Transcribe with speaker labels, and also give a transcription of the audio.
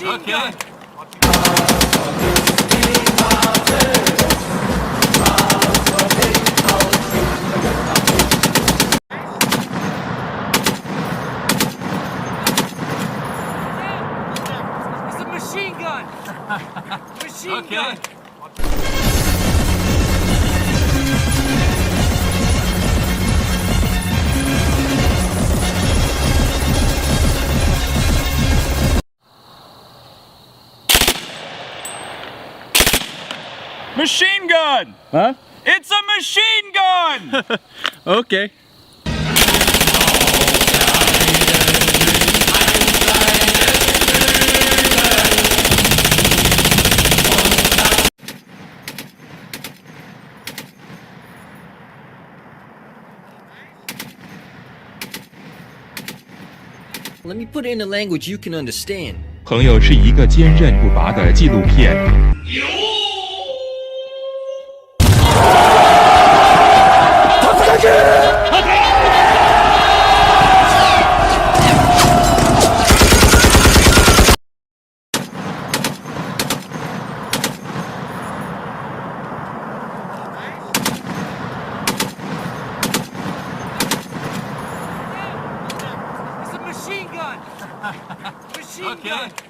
Speaker 1: machine gun! It's a machine gun! Machine gun!
Speaker 2: Machine gun!
Speaker 3: Huh?
Speaker 2: It's a machine gun!
Speaker 3: Okay.
Speaker 4: Let me put it in a language you can understand.
Speaker 5: 朋友是一个坚韧不拔的纪录片。
Speaker 1: It's a machine gun! Machine gun!